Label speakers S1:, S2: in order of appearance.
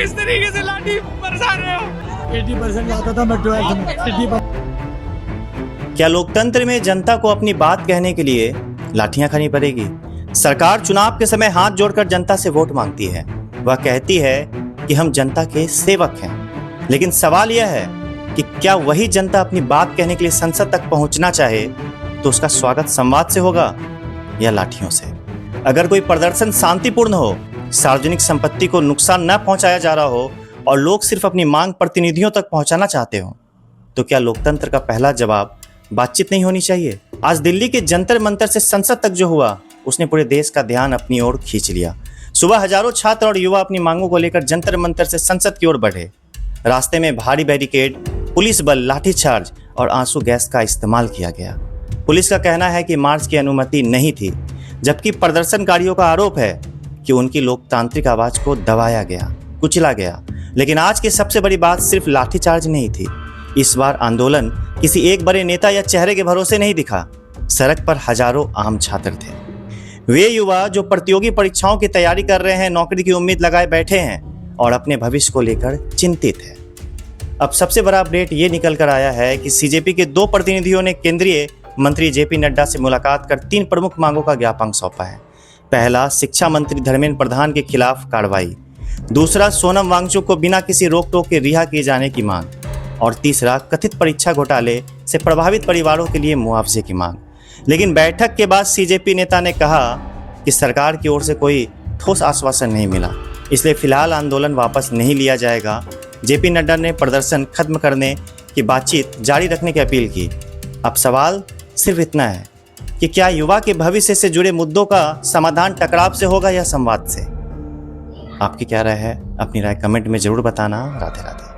S1: इस तरीके से लाठी बरसा रहे हो।
S2: 80% आता था मैं 12th में 80%।
S3: क्या लोकतंत्र में जनता को अपनी बात कहने के लिए लाठियां खानी पड़ेगी? सरकार चुनाव के समय हाथ जोड़कर जनता से वोट मांगती है। वह कहती है कि हम जनता के सेवक हैं। लेकिन सवाल यह है कि क्या वही जनता अपनी बात कहने के लिए संसद तक पहुंचना चाहे तो उसका स्वागत संवाद से होगा या लाठियों से? अगर कोई प्रदर्शन शांतिपूर्ण हो, सार्वजनिक संपत्ति को नुकसान न पहुंचाया जा रहा हो और लोग सिर्फ अपनी मांग प्रतिनिधियों तक पहुंचाना चाहते हो, तो क्या लोकतंत्र का पहला जवाब बातचीत नहीं होनी चाहिए? आज दिल्ली के जंतर मंतर से संसद तक जो हुआ, उसने पूरे देश का ध्यान अपनी ओर खींच लिया। सुबह हजारों छात्र और युवा अपनी मांगों को लेकर जंतर मंतर से संसद की ओर बढ़े। रास्ते में भारी बैरिकेड, पुलिस बल, लाठीचार्ज और आंसू गैस का इस्तेमाल किया गया। पुलिस का कहना है कि मार्च की अनुमति नहीं थी, जबकि प्रदर्शनकारियों का आरोप है कि उनकी लोकतांत्रिक आवाज को दबाया गया, कुचला गया। लेकिन आज की सबसे बड़ी बात सिर्फ लाठीचार्ज नहीं थी। इस बार आंदोलन किसी एक बड़े नेता या चेहरे के भरोसे नहीं दिखा। सड़क पर हजारों आम छात्र थे। वे युवा जो प्रतियोगी परीक्षाओं की तैयारी कर रहे हैं, नौकरी की उम्मीद लगाए बैठे हैं और अपने भविष्य को लेकर चिंतित है। अब सबसे बड़ा अपडेट ये निकल कर आया है कि सीजेपी के 2 प्रतिनिधियों ने केंद्रीय मंत्री जेपी नड्डा से मुलाकात कर 3 प्रमुख मांगों का ज्ञापन सौंपा है। पहला, शिक्षा मंत्री धर्मेंद्र प्रधान के खिलाफ कार्रवाई। दूसरा, सोनम वांगचुक को बिना किसी रोक टोक के रिहा किए जाने की मांग। और तीसरा, कथित परीक्षा घोटाले से प्रभावित परिवारों के लिए मुआवजे की मांग। लेकिन बैठक के बाद सीजेपी नेता ने कहा कि सरकार की ओर से कोई ठोस आश्वासन नहीं मिला, इसलिए फिलहाल आंदोलन वापस नहीं लिया जाएगा। जेपी नड्डा ने प्रदर्शन खत्म करने की बातचीत जारी रखने की अपील की। अब सवाल सिर्फ इतना है कि क्या युवा के भविष्य से जुड़े मुद्दों का समाधान टकराव से होगा या संवाद से? आपकी क्या राय है? अपनी राय कमेंट में जरूर बताना। राधे राधे।